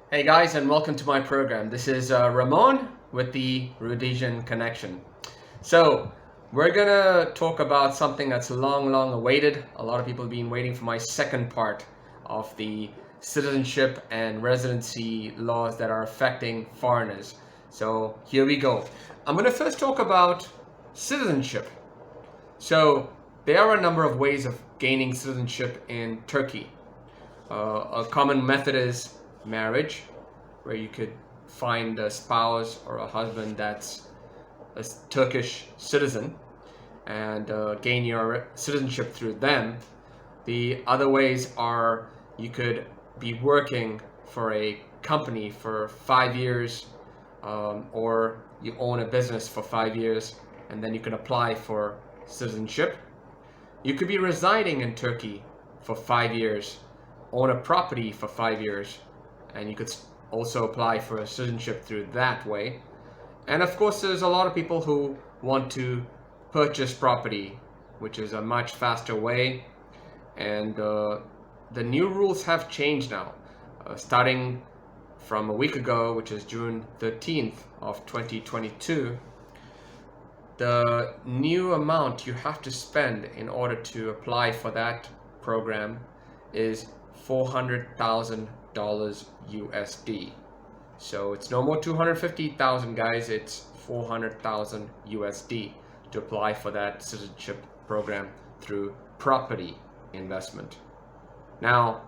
Hey guys, and welcome to my program. This is Ramon with the Rhodesian Connection. So, we're gonna talk about something that's long awaited. A lot of people have been waiting for my second part of the citizenship and residency laws that are affecting foreigners. So, here we go. I'm gonna first talk about citizenship. So, there are a number of ways of gaining citizenship in Turkey. A common method is marriage, where you could find a spouse or a husband that's a Turkish citizen and gain your citizenship through them. The other ways are you could be working for a company for 5 years, or you own a business for 5 years and then you can apply for citizenship. You could be residing in Turkey for 5 years, own a property for 5 years, and you could also apply for a citizenship through that way. And of course, there's a lot of people who want to purchase property, which is a much faster way. And the new rules have changed now, starting from a week ago, which is June 13th of 2022. The new amount you have to spend in order to apply for that program is $400,000 USD. So it's no more 250,000 guys, it's 400,000 USD to apply for that citizenship program through property investment. Now,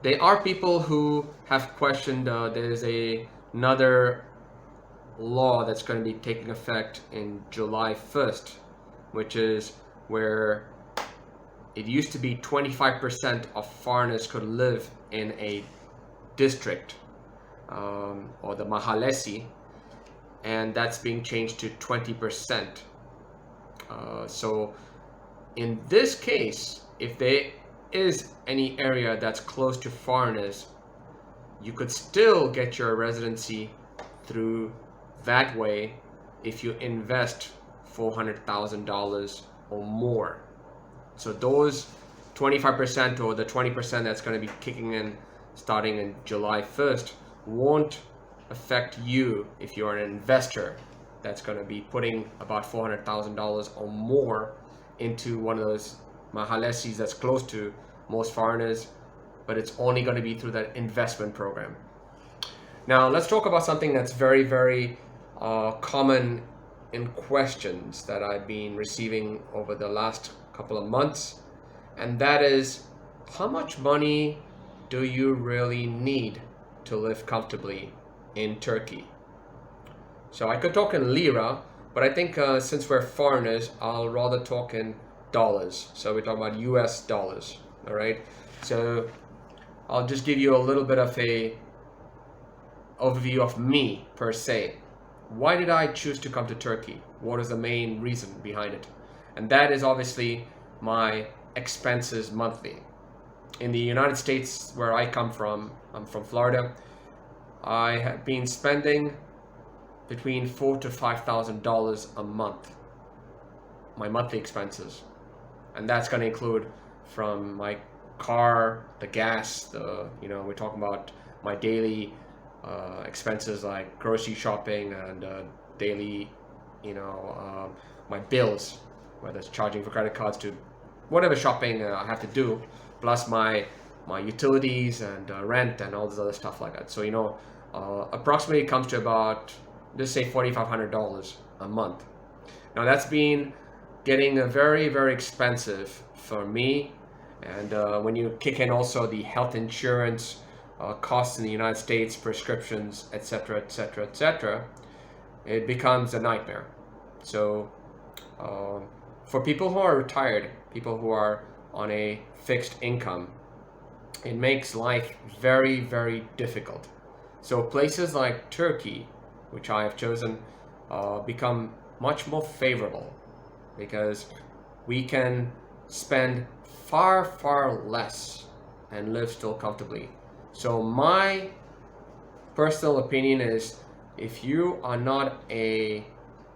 there are people who have questioned there's another law that's going to be taking effect in July 1st, which is where it used to be 25% of foreigners could live in a district, or the Mahallesi, and that's being changed to 20%. So in this case, if there is any area that's close to foreigners, you could still get your residency through that way if you invest $400,000 or more. So those 25% or the 20% that's going to be kicking in starting in July 1st won't affect you if you're an investor that's going to be putting about $400,000 or more into one of those Mahalesis that's close to most foreigners, but it's only going to be through that investment program. Now let's talk about something that's very common in questions that I've been receiving over the last couple of months, and that is, how much money do you really need to live comfortably in Turkey? So I could talk in lira, but I think since we're foreigners, I'll rather talk in dollars. So we're talking about US dollars. All right, so I'll just give you a little bit of a overview of me per se. Why did I choose to come to Turkey? What is the main reason behind it? And that is obviously my expenses monthly. In the United States, where I come from, I'm from Florida, I have been spending between $4,000 to $5,000 a month, my monthly expenses. And that's going to include from my car, the gas, we're talking about my daily expenses like grocery shopping and daily, my bills, whether it's charging for credit cards to whatever shopping I have to do, plus my utilities and rent and all this other stuff like that. So approximately it comes to about, just say $4,500 a month. Now that's been getting very expensive for me, and when you kick in also the health insurance costs in the United States, prescriptions, etc., it becomes a nightmare. So for people who are retired, people who are on a fixed income, it makes life very difficult. So places like Turkey, which I have chosen, become much more favorable because we can spend far less and live still comfortably. So my personal opinion is, if you are not a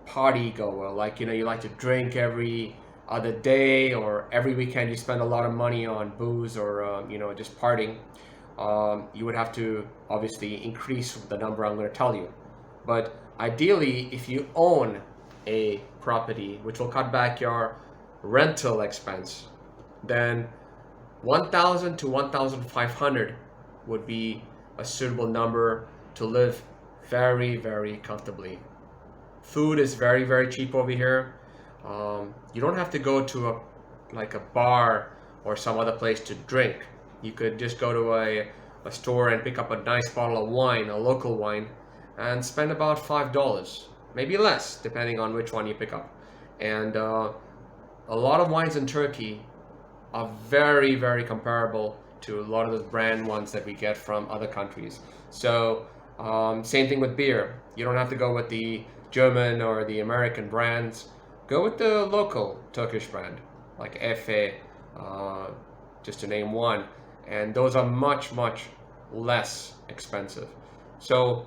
party goer, like you like to drink every other day or every weekend you spend a lot of money on booze or just partying, you would have to obviously increase the number I'm going to tell you. But ideally, if you own a property, which will cut back your rental expense, then 1,000 to 1,500 would be a suitable number to live very, very comfortably. Food is very, very cheap over here. You don't have to go to a bar or some other place to drink. You could just go to a store and pick up a nice bottle of wine, a local wine, and spend about $5, maybe less, depending on which one you pick up. And a lot of wines in Turkey are very, very comparable to a lot of those brand ones that we get from other countries. So same thing with beer. You don't have to go with the German or the American brands. Go with the local Turkish brand, like Efe, just to name one. And those are much, much less expensive. So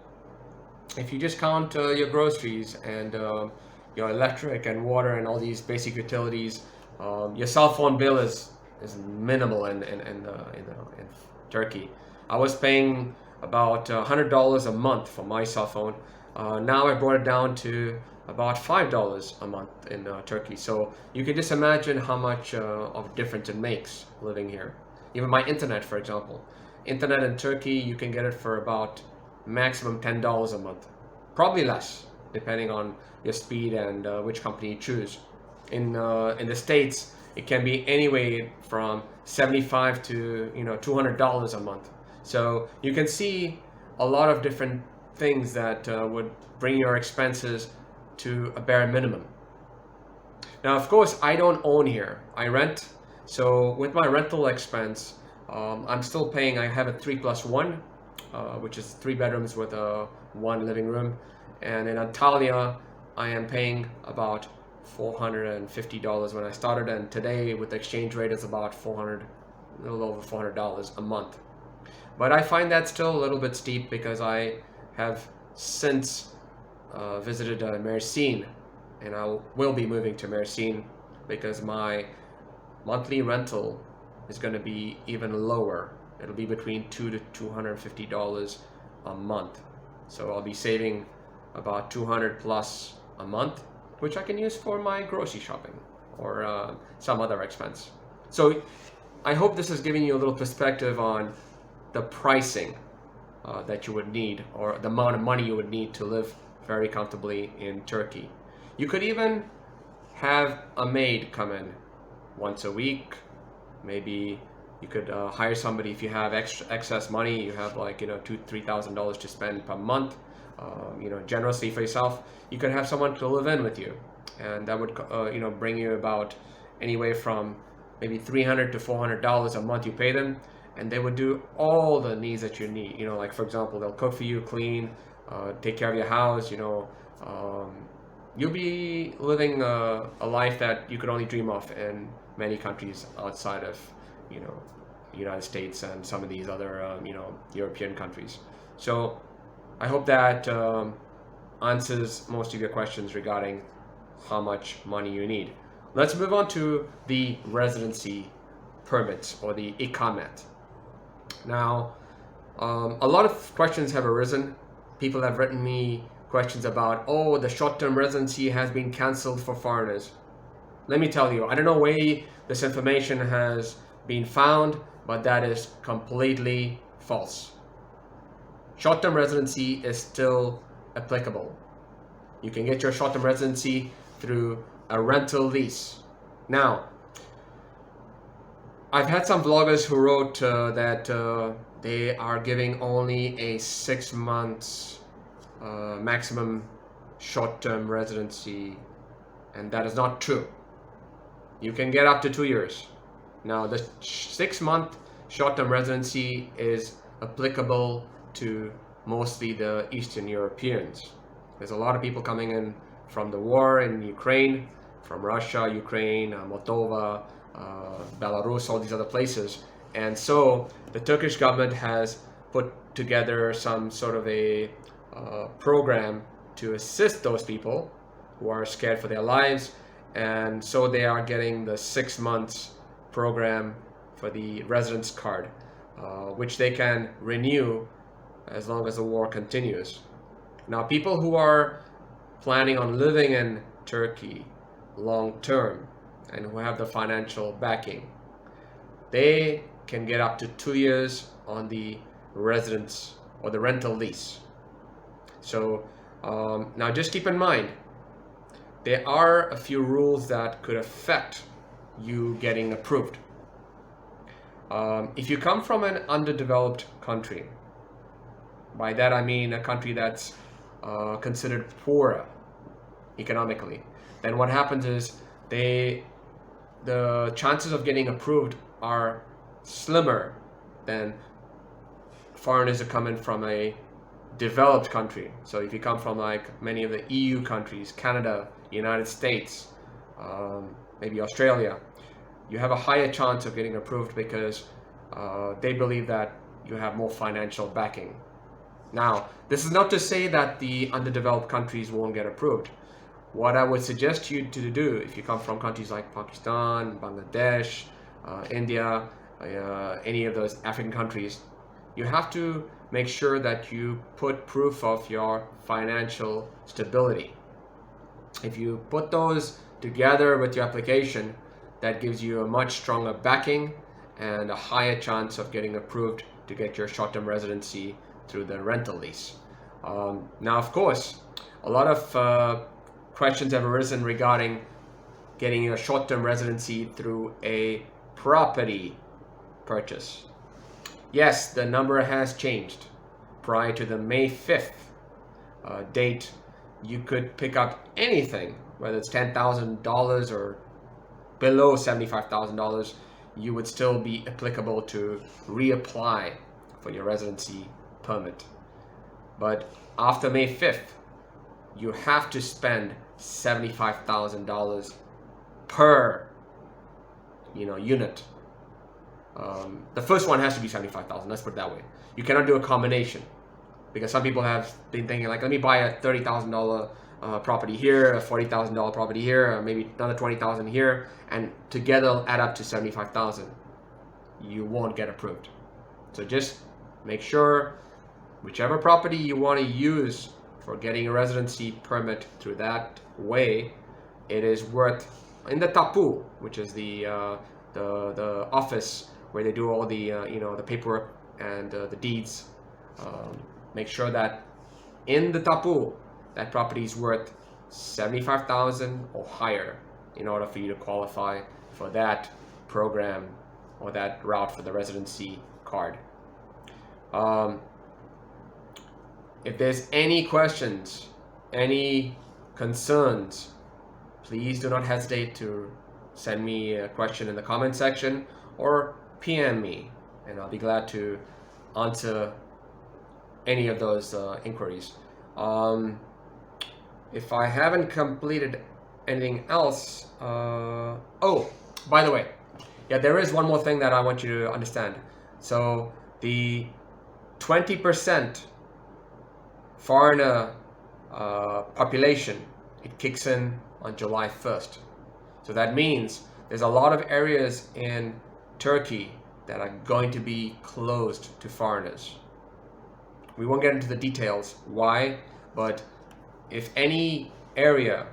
if you just count your groceries and your electric and water and all these basic utilities, your cell phone bill is minimal in Turkey. I was paying about $100 a month for my cell phone. Now I brought it down to about $5 a month in Turkey. So you can just imagine how much of a difference it makes living here. Even my internet, for example. Internet in Turkey, you can get it for about maximum $10 a month. Probably less, depending on your speed and which company you choose. In the States, it can be anywhere from $75 to $200 a month. So you can see a lot of different things that would bring your expenses to a bare minimum. Now, of course, I don't own here. I rent. So with my rental expense, I'm still paying. I have a 3+1, which is 3 bedrooms with a 1 living room. And in Antalya, I am paying about $450 when I started, and today with the exchange rate is about a little over $400 a month. But I find that still a little bit steep because I have since visited Mersin, and I will be moving to Mersin because my monthly rental is going to be even lower. It'll be between $200 to $250 a month. So I'll be saving about $200 plus a month, which I can use for my grocery shopping or some other expense. So I hope this is giving you a little perspective on the pricing that you would need, or the amount of money you would need to live very comfortably in Turkey. You could even have a maid come in once a week. Maybe you could hire somebody if you have excess money. You have like $2,000-3,000 to spend per month. Generously for yourself. You could have someone to live in with you, and that would bring you about anywhere from maybe $300 to $400 a month. You pay them, and they would do all the needs that you need. Like for example, they'll cook for you, clean, take care of your house. You'll be living a life that you could only dream of in many countries outside of the United States and some of these other European countries. So I hope that answers most of your questions regarding how much money you need. Let's move on to the residency permits, or the Ikamet. Now, a lot of questions have arisen. People have written me questions about, the short-term residency has been cancelled for foreigners. Let me tell you, I don't know where this information has been found, but that is completely false. Short-term residency is still applicable. You can get your short-term residency through a rental lease. Now, I've had some vloggers who wrote that they are giving only a 6 months maximum short-term residency, and that is not true. You can get up to 2 years. Now, the 6-month short-term residency is applicable to mostly the Eastern Europeans. There's a lot of people coming in from the war in Ukraine, from Russia, Ukraine, Moldova, Belarus, all these other places. And so the Turkish government has put together some sort of a program to assist those people who are scared for their lives. And so they are getting the 6 months program for the residence card. which they can renew as long as the war continues. Now, people who are planning on living in Turkey long term and who have the financial backing, they can get up to 2 years on the residence or the rental lease. So now just keep in mind, there are a few rules that could affect you getting approved. If you come from an underdeveloped country, by that I mean a country that's considered poorer economically, then what happens is the chances of getting approved are slimmer than foreigners who come in from a developed country. So if you come from like many of the EU countries, Canada, United States, maybe Australia, you have a higher chance of getting approved because they believe that you have more financial backing. Now, this is not to say that the underdeveloped countries won't get approved. What I would suggest you to do, if you come from countries like Pakistan, Bangladesh, India, any of those African countries, you have to make sure that you put proof of your financial stability. If you put those together with your application, that gives you a much stronger backing and a higher chance of getting approved to get your short-term residency through the rental lease. Now, of course, a lot of questions have arisen regarding getting your short-term residency through a property purchase. Yes, the number has changed. Prior to the May 5th date, you could pick up anything, whether it's $10,000 or below $75,000, you would still be applicable to reapply for your residency permit. But after May 5th, you have to spend $75,000 per unit. The first one has to be $75,000. Let's put it that way. You cannot do a combination, because some people have been thinking like, let me buy a $30,000 property here, a $40,000 property here, or maybe another $20,000 here, and together add up to $75,000. You won't get approved. So just make sure whichever property you want to use for getting a residency permit through that way, it is worth, in the tapu, which is the office where they do all the the paperwork and the deeds. Make sure that in the tapu, that property is worth $75,000 or higher in order for you to qualify for that program or that route for the residency card. If there's any questions, any concerns, please do not hesitate to send me a question in the comment section or PM me, and I'll be glad to answer any of those inquiries. If I haven't completed anything else, oh, by the way, yeah, there is one more thing that I want you to understand. So the 20% foreigner population, it kicks in on July 1st. So that means there's a lot of areas in Turkey that are going to be closed to foreigners. We won't get into the details why, but if any area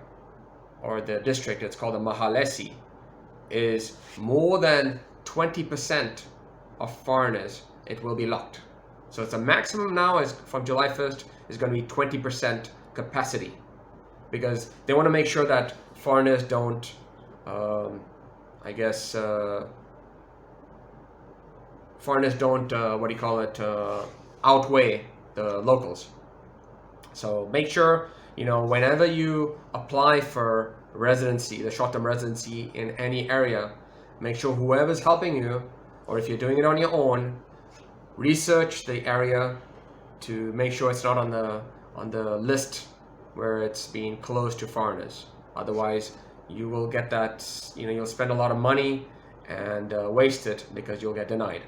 or the district, it's called the Mahallesi, is more than 20% of foreigners, it will be locked. So it's a maximum now, is from July 1st, is going to be 20% capacity, because they want to make sure that foreigners don't, outweigh the locals. So make sure, whenever you apply for residency, the short-term residency in any area, make sure whoever's helping you, or if you're doing it on your own, research the area to make sure it's not on the list where it's being closed to foreigners. Otherwise, you will get that, you'll spend a lot of money and waste it because you'll get denied.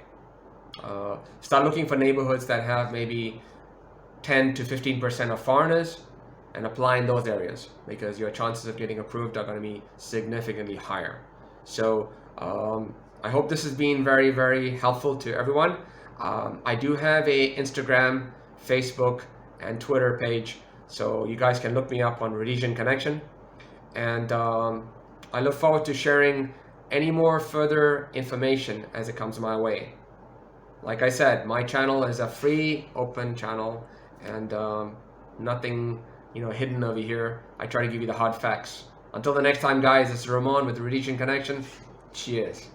Start looking for neighborhoods that have maybe 10 to 15% of foreigners and apply in those areas, because your chances of getting approved are going to be significantly higher. So I hope this has been very, very helpful to everyone. I do have a Instagram, Facebook, and Twitter page, so you guys can look me up on Rhodesian Connection. And I look forward to sharing any more further information as it comes my way. Like I said, my channel is a free, open channel, and nothing, hidden over here. I try to give you the hard facts. Until the next time, guys, this is Ramon with the Rhodesian Connection. Cheers.